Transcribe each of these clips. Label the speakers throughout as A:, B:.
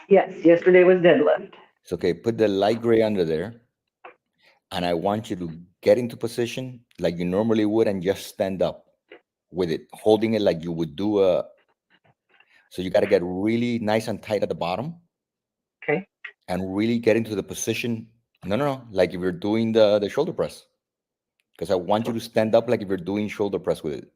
A: Yes, yesterday was deadlift.
B: So, okay, put the light gray under there, and I want you to get into position like you normally would and just stand up with it, holding it like you would do a. So you got to get really nice and tight at the bottom
A: Okay.
B: and really get into the position. No, no, no, like if you're doing the shoulder press, because I want you to stand up like if you're doing shoulder press with it.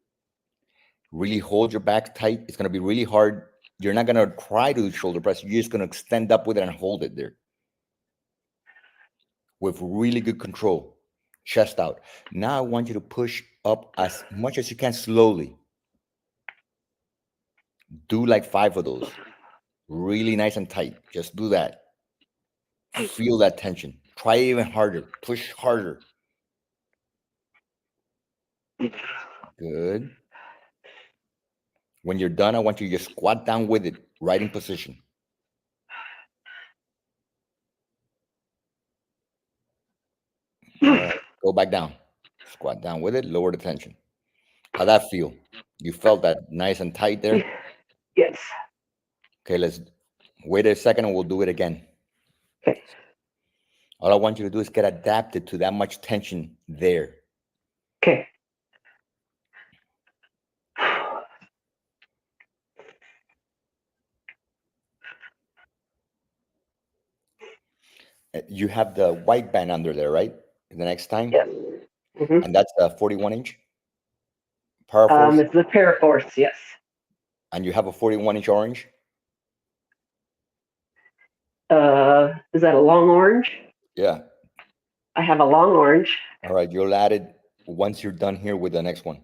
B: Really hold your back tight. It's going to be really hard. You're not going to try to do shoulder press. You're just going to stand up with it and hold it there with really good control. Chest out. Now I want you to push up as much as you can slowly. Do like 5 of those. Really nice and tight. Just do that. Feel that tension. Try it even harder. Push harder. Good. When you're done, I want you to just squat down with it, right in position. All right. Go back down. Squat down with it. Lower the tension. How'd that feel? You felt that nice and tight there?
A: Yes.
B: Okay, let's wait a second and we'll do it again.
A: Okay.
B: All I want you to do is get adapted to that much tension there.
A: Okay.
B: You have the white band under there, right? The next time?
A: Yes. Mm-hmm.
B: And that's a 41 inch Power Force.
A: It's the Paraforce. Yes.
B: And you have a 41-inch orange?
A: Is that a long orange?
B: Yeah.
A: I have a long orange.
B: All right, you'll add it once you're done here with the next one.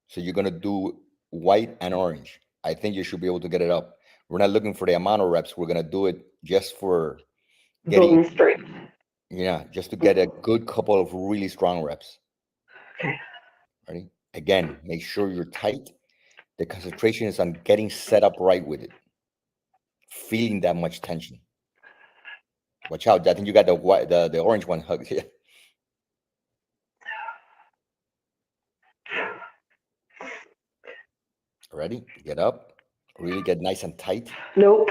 B: So you're going to do white and orange. I think you should be able to get it up. We're not looking for the amount of reps. We're going to do it just for getting,
A: Building strength.
B: yeah, just to get a good couple of really strong reps.
A: Okay.
B: Ready? Again, make sure you're tight. The concentration is on getting set up right with it. Feeling that much tension. Watch out. I think you got the white, the orange one hugged here. Ready? Get up. Really get nice and tight.
A: Nope.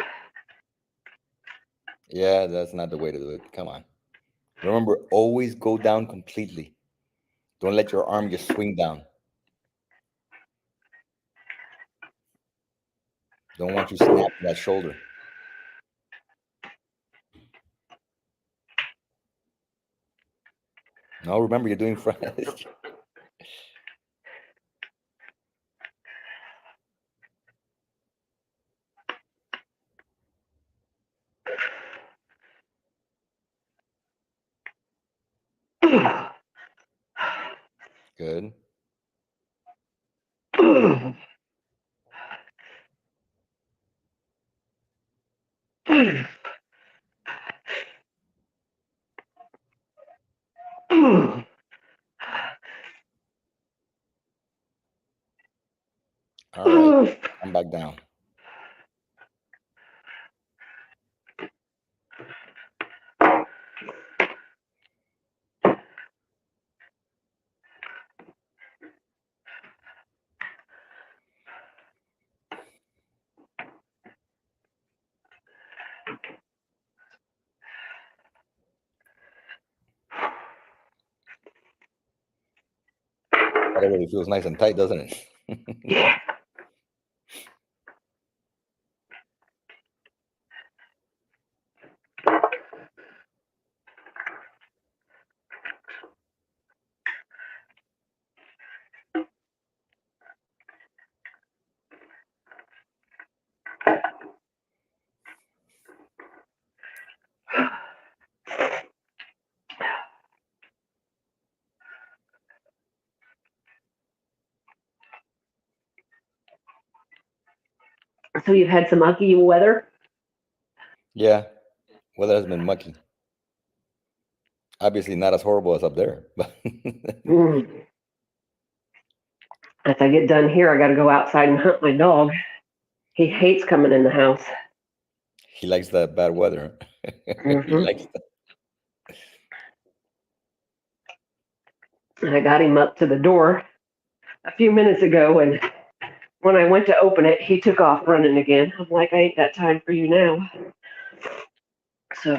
B: Yeah, that's not the way to do it. Come on. Remember, always go down completely. Don't let your arm just swing down. Don't want you snapping that shoulder. No, remember, you're doing front. Good. All right. Come back down. That already feels nice and tight, doesn't it?
A: Yeah. So you've had some ugly weather?
B: Yeah. Weather has been mucky. Obviously, not as horrible as up there. But
A: As I get done here, I got to go outside and hunt my dog. He hates coming in the house.
B: he likes that bad weather. He likes that.
A: I got him up to the door a few minutes ago, and when I went to open it, he took off running again. I'm like, I ain't got time for you now. So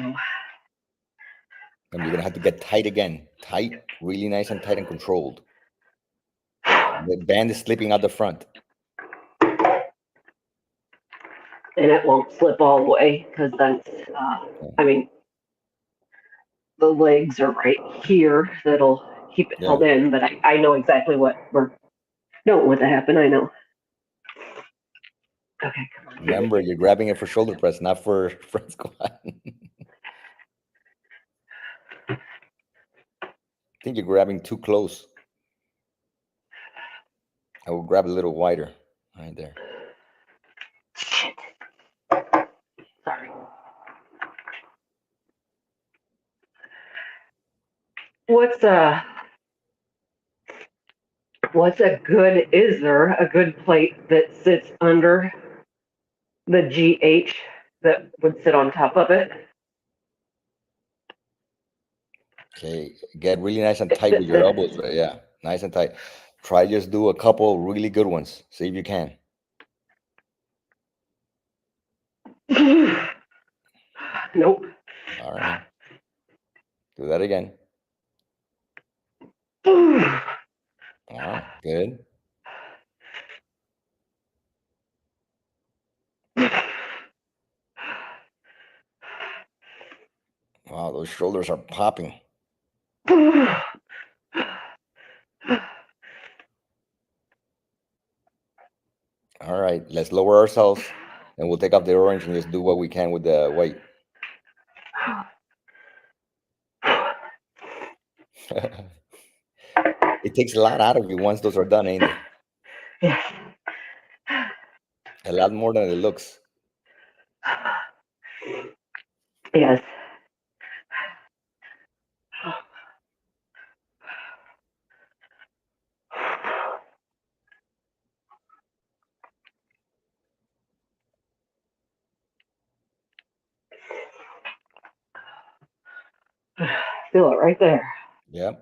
B: And you're gonna have to get tight again. Tight, really nice and tight and controlled. The band is slipping out the front.
A: and it won't slip all the way because that's, I mean, the legs are right here that'll keep it held in, but I know exactly what we're don't want to happen. I know. Okay, come on.
B: Remember, you're grabbing it for shoulder press, not for front squat. I think you're grabbing too close. I will grab a little wider, right there.
A: Shit. Sorry. What's a good, is there a good plate that sits under the GH that would sit on top of it?
B: Okay, get really nice and tight with your elbows. Right? Yeah, nice and tight. Try just do a couple really good ones. See if you can.
A: Nope.
B: All right. Do that again. All right, good. Wow, those shoulders are popping. All right, let's lower ourselves and we'll take off the orange and just do what we can with the white. It takes a lot out of you once those are done, ain't it?
A: Yes.
B: A lot more than it looks.
A: Yes. Feel it right there.
B: Yep.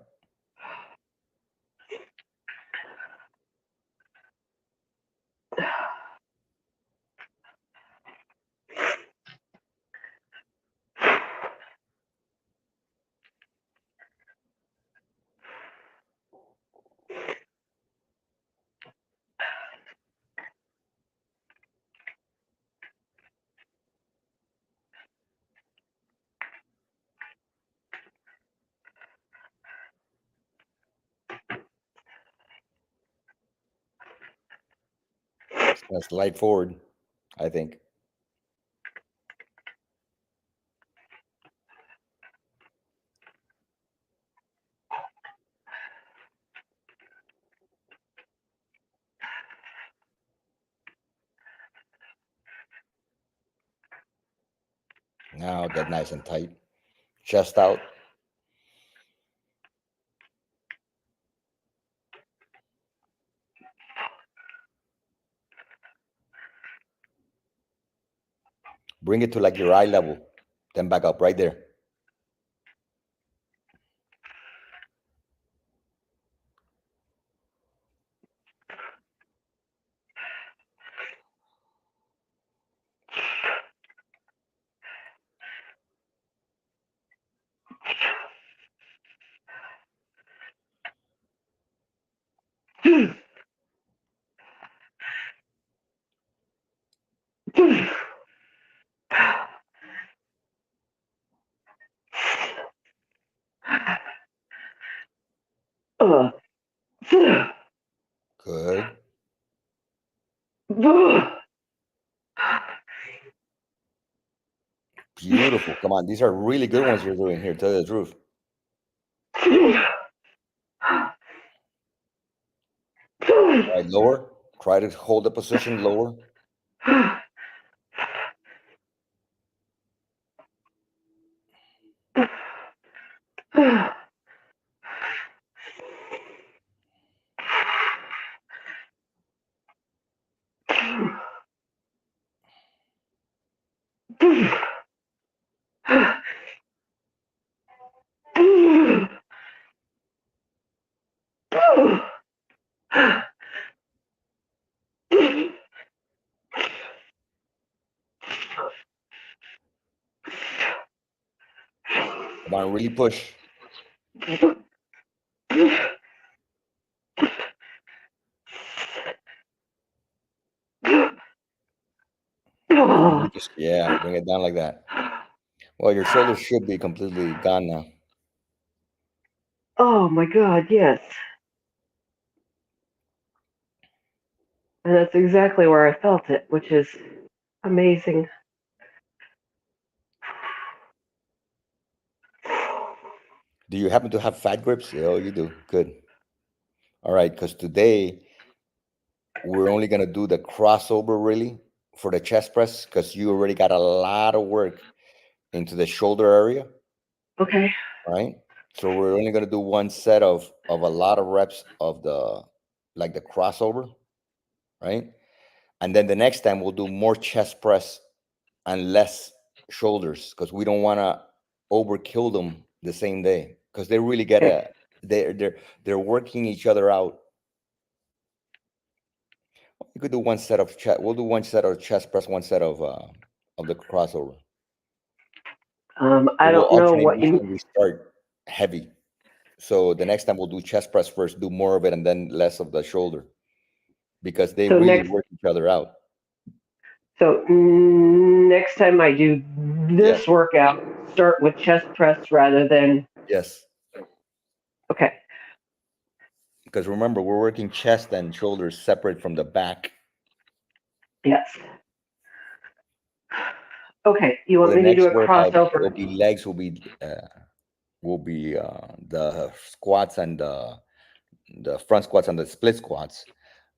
B: It's gonna slide forward, I think. Now get nice and tight. Chest out. Bring it to like your eye level. Then back up right there. Good. Beautiful. Come on. These are really good ones you're doing here. Tell you the truth. All right, lower. Try to hold the position lower. Want to really push. Just, yeah, bring it down like that. Well, your shoulders should be completely gone now.
A: Oh my God, yes. And that's exactly where I felt it, which is amazing.
B: Do you happen to have fat grips? Oh, you do. Good. All right, because today we're only going to do the crossover really for the chest press because you already got a lot of work into the shoulder area.
A: Okay.
B: Right. So we're only going to do one set of a lot of reps of the crossover. Right. And then the next time we'll do more chest press and less shoulders because we don't want to overkill them the same day because they really get
A: Okay.
B: they're working each other out. You could do one set of chest. We'll do one set of chest press, one set of the crossover.
A: I
B: We'll
A: don't know
B: alternate
A: what
B: which
A: you.
B: one we start heavy. So the next time we'll do chest press first, do more of it, and then less of the shoulder because they
A: So
B: really
A: next,
B: work each other out.
A: so next time I do this
B: Yes.
A: workout, start with chest press rather than.
B: Yes.
A: Okay.
B: Because remember, we're working chest and shoulders separate from the back.
A: Yes. Okay. You
B: So
A: want
B: the
A: me to do
B: next
A: a
B: workout
A: crossover?
B: will be legs. Will be the squats and the front squats and the split squats.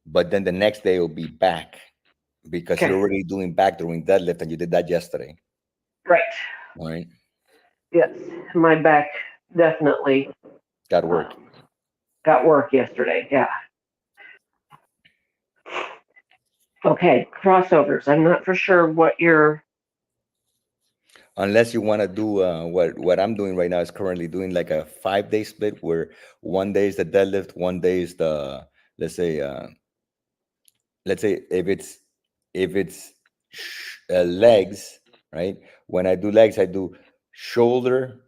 B: But then the next day will be back because
A: Okay.
B: you're already doing back during deadlift and you did that yesterday.
A: Right.
B: All right.
A: Yes. My back definitely
B: Got work.
A: got work yesterday. Yeah. Okay. Crossovers. I'm not for sure what you're.
B: Unless you want to do what I'm doing right now is currently doing like a 5-day split where one day is the deadlift, one day is the let's say if it's legs, right? When I do legs, I do shoulder,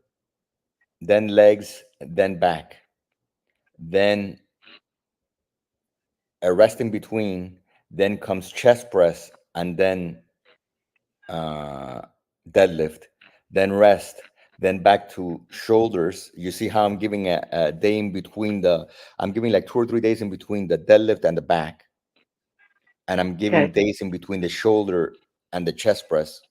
B: then legs, then back, then a rest in between, then comes chest press, and then uh, deadlift, then rest, then back to shoulders. You see how I'm giving a day in between I'm giving like 2 or 3 days in between the deadlift and the back. And I'm giving
A: Okay.
B: days in between the shoulder and the chest press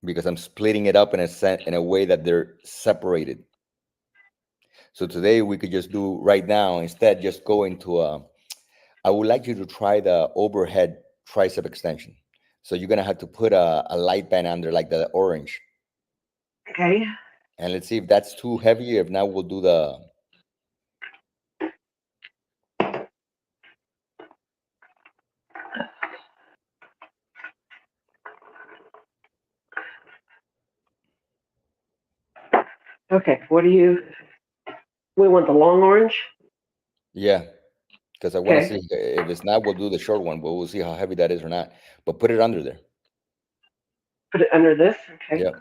B: because I'm splitting it up in a way that they're separated. So today we could just do right now, instead, just go into I would like you to try the overhead tricep extension. So you're gonna have to put a light band under like the orange.
A: Okay.
B: And let's see if that's too heavy. If not, we'll do the
A: Okay. What do you? We want the long orange.
B: yeah, because I want to
A: Okay.
B: see if it's not, we'll do the short one, but we'll see how heavy that is or not. But put it under there.
A: Put it under this. Okay.
B: Yeah.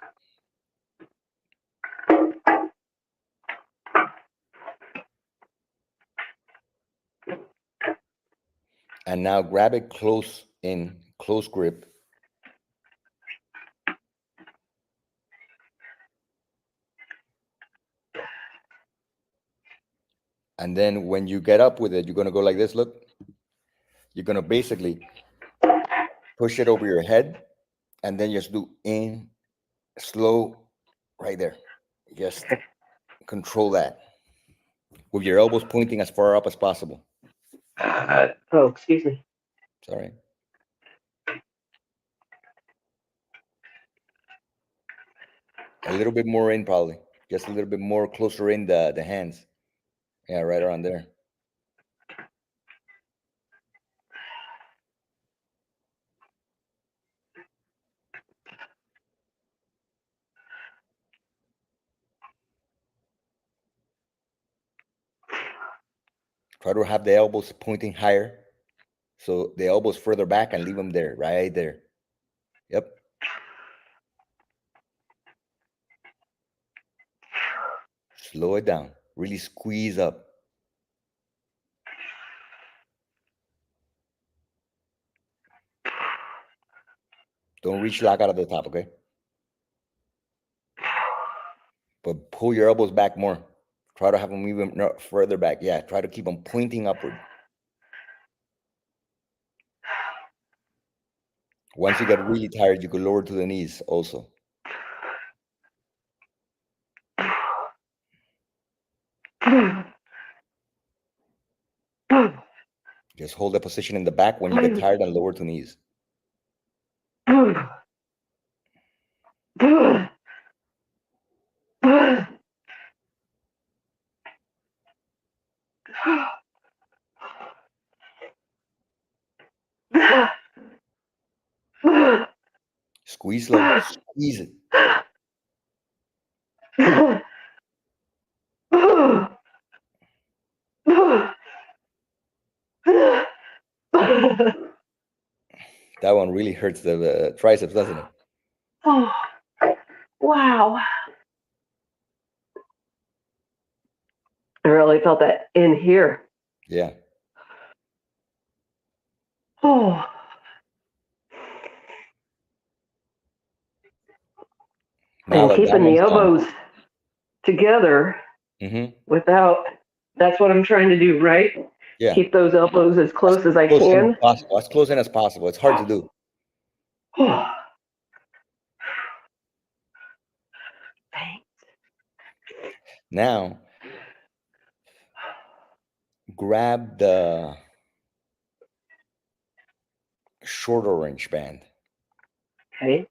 B: And now grab it close in, close grip. And then when you get up with it, you're going to go like this. Look, you're going to basically push it over your head and then just do in slow right there. Just
A: Okay.
B: control that with your elbows pointing as far up as possible.
A: Oh, excuse me.
B: Sorry. A little bit more in, probably. Just a little bit more closer in the hands. Yeah, right around there. Try to have the elbows pointing higher. So the elbows further back and leave them there, right there. Yep. Slow it down. Really squeeze up. Don't reach lock out of the top, okay? But pull your elbows back more. Try to have them even further back. Yeah, try to keep them pointing upward. Once you get really tired, you can lower to the knees also. Just hold the position in the back when you get tired and lower to knees. Squeeze slow. Squeeze it. That one really hurts the triceps, doesn't it?
A: Oh, wow. I really felt that in here.
B: Yeah.
A: Oh.
B: Now
A: and keeping the elbows together without, that's what I'm trying to do, right?
B: Yeah.
A: Keep those elbows as close as I can.
B: As close in as possible. It's hard to do. Now, grab the short orange band.
A: Okay.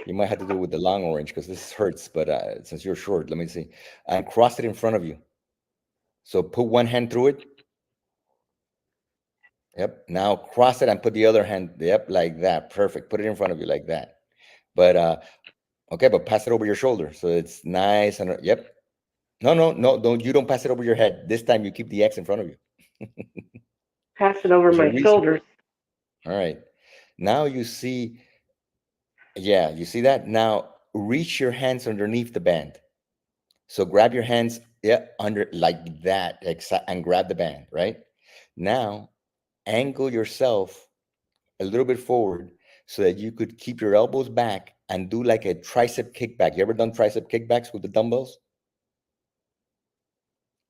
B: You might have to do it with the long orange because this hurts, but since you're short, let me see. And cross it in front of you. So put one hand through it. Yep. Now cross it and put the other hand. Yep, like that. Perfect. Put it in front of you like that. But okay, but pass it over your shoulder so it's nice and yep. No, don't. You don't pass it over your head. This time you keep the X in front of you.
A: Pass it over my shoulders.
B: All right. Now you see. Yeah, you see that? Now reach your hands underneath the band. So grab your hands, yeah, under like that, and grab the band, right? Now angle yourself a little bit forward so that you could keep your elbows back and do like a tricep kickback. You ever done tricep kickbacks with the dumbbells?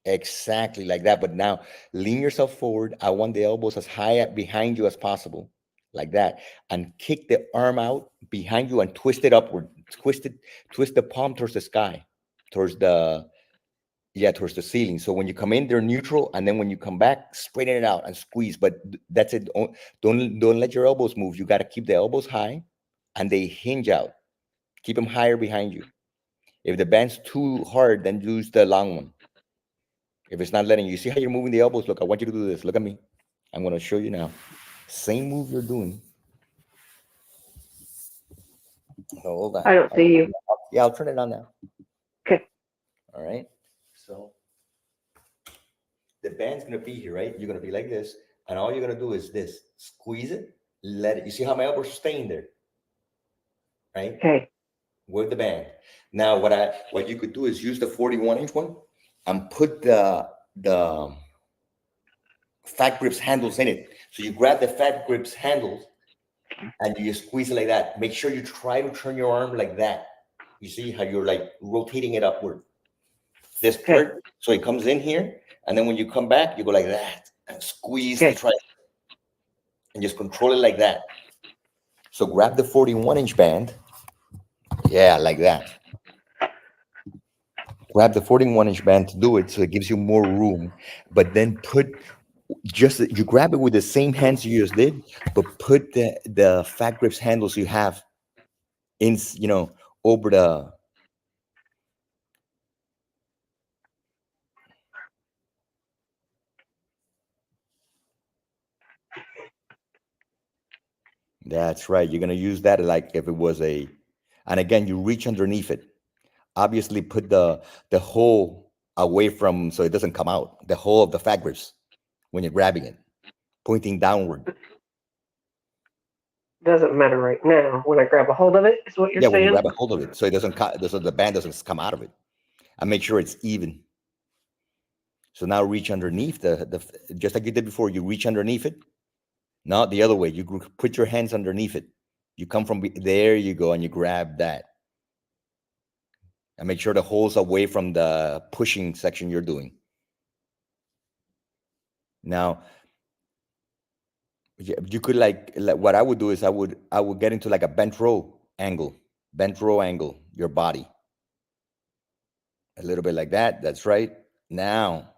B: Exactly like that. But now lean yourself forward. I want the elbows as high behind you as possible, like that. And kick the arm out behind you and twist it upward. Twist the palm towards the sky, towards the ceiling. So when you come in, they're neutral. And then when you come back, straighten it out and squeeze. But that's it. Don't let your elbows move. You got to keep the elbows high and they hinge out. Keep them higher behind you. If the band's too hard, then use the long one. If it's not letting you, see how you're moving the elbows? Look, I want you to do this. Look at me. I'm going to show you now. Same move you're doing. Oh, hold on.
A: I don't see you.
B: Yeah, I'll turn it on now.
A: Okay.
B: All right. So the band's going to be here, right? You're going to be like this. And all you're going to do is this. Squeeze it. Let it. You see how my elbows are staying there? Right?
A: Okay.
B: With the band. Now, what you could do is use the 41-inch one and put the fat grips handles in it. So you grab the fat grips handles and you just squeeze it like that. Make sure you try to turn your arm like that. You see how you're like rotating it upward. This part, so it comes in here, and then when you come back, you go like that and squeeze the tricep and just control it like that. So grab the 41-inch band. Yeah, like that. Grab the 41-inch band to do it so it gives you more room, but then you grab it with the same hands you just did, but put the fat grips handles you have in, over the. That's right. You're going to use that like if it was and again, you reach underneath it. Obviously put the hole away from, so it doesn't come out, the hole of the fat grips when you're grabbing it, pointing downward.
A: Doesn't matter right now. When I grab a hold of it, is what you're
B: Yeah, when you
A: saying?
B: grab a hold of it, so it doesn't so the band doesn't come out of it, and make sure it's even. So now reach underneath the just like you did before. You reach underneath it. Not the other way. You put your hands underneath it. You come from there. You go and you grab that, and make sure the hole's away from the pushing section you're doing. Now, you could like what I would do is I would get into like a bent row angle, your body a little bit like that. That's right. Now,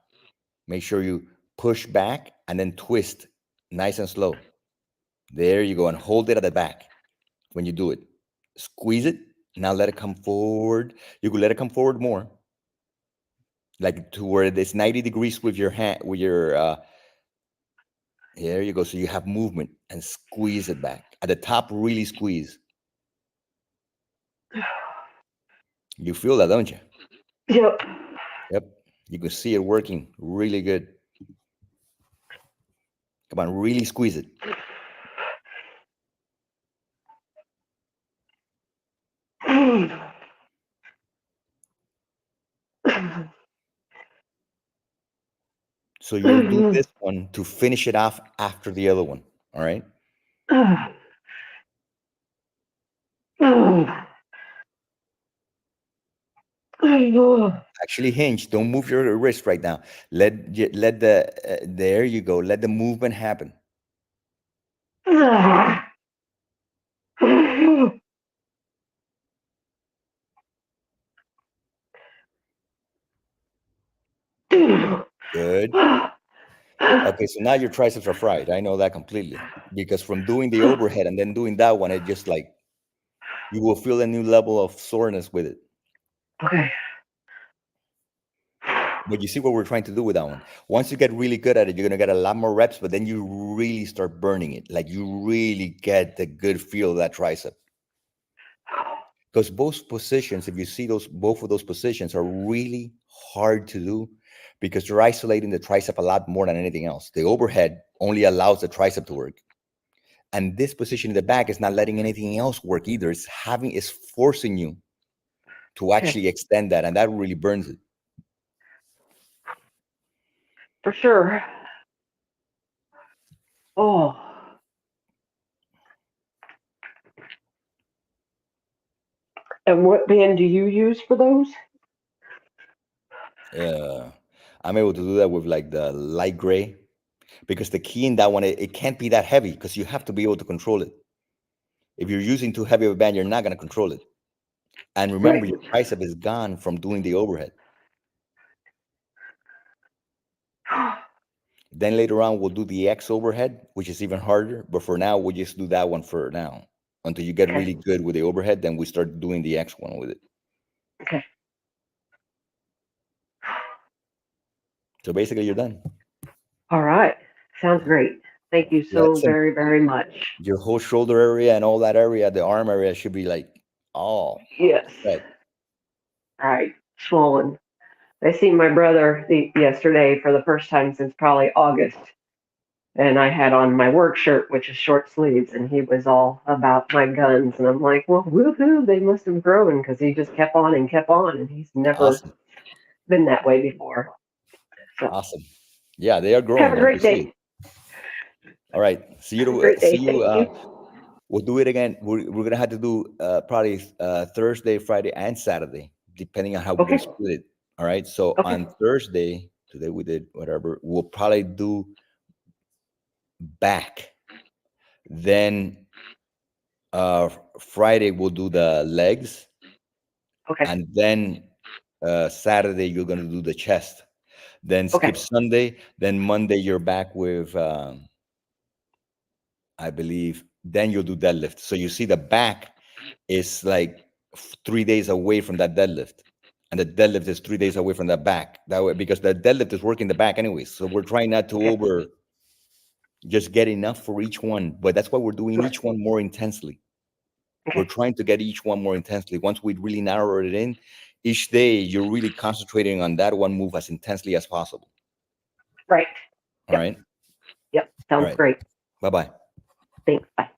B: make sure you push back and then twist nice and slow. There you go, and hold it at the back when you do it. Squeeze it. Now let it come forward. You could let it come forward more, like to where it's 90 degrees with your hand, with your. There you go. So you have movement, and squeeze it back at the top. Really squeeze. You feel that, don't you?
A: Yep.
B: Yep. You can see it working really good. Come on, really squeeze it. So you'll do this one to finish it off after the other one. All right. Actually hinge. Don't move your wrist right now. Let the there you go. Let the movement happen. Good. Okay, so now your triceps are fried. I know that completely because from doing the overhead and then doing that one, it just like you will feel a new level of soreness with it.
A: Okay.
B: But you see what we're trying to do with that one. Once you get really good at it, you're gonna get a lot more reps, but then you really start burning it. Like you really get the good feel of that tricep. Because both positions, if you see both of those positions are really hard to do because you're isolating the tricep a lot more than anything else. The overhead only allows the tricep to work. And this position in the back is not letting anything else work either. It's forcing you to actually extend that, and that really burns it.
A: For sure. Oh. And what band do you use for those?
B: I'm able to do that with like the light gray because the key in that one, it can't be that heavy because you have to be able to control it. If you're using too heavy of a band, you're not going to control it. And remember, your tricep is gone from doing the overhead. Then later on, we'll do the X overhead, which is even harder. But for now, we'll just do that one for now. Until you get really good with the overhead, then we start doing the X one with it.
A: Okay.
B: So basically, you're done.
A: All right. Sounds great. Thank you so very, very much.
B: Your whole shoulder area and all that area, the arm area should be like,
A: yes.
B: Right.
A: Right. Swollen. I seen my brother yesterday for the first time since probably August. And I had on my work shirt, which is short sleeves, and he was all about my guns. And I'm like, well, woohoo, they must have grown because he just kept on, and he's never been that way before. So.
B: Awesome. Yeah, they are growing.
A: Have a great day.
B: All right. See you. See you. We'll do it again. We're gonna have to do probably Thursday, Friday, and Saturday, depending on how we're gonna split it. All right. So on Thursday, today we did whatever. We'll probably do back. Then Friday we'll do the legs.
A: Okay.
B: And then Saturday you're gonna do the chest. Then skip Sunday. Then Monday you're back with I believe. Then you'll do deadlift. So you see the back is like 3 days away from that deadlift. And the deadlift is 3 days away from the back. That way, because the deadlift is working the back anyways. So we're trying not to just get enough for each one. But that's why we're doing each one more intensely. We're trying to get each one more intensely. Once we really narrow it in, each day you're really concentrating on that one move as intensely as possible.
A: Right.
B: All right.
A: Yep. Sounds great.
B: Bye-bye.
A: Thanks. Bye.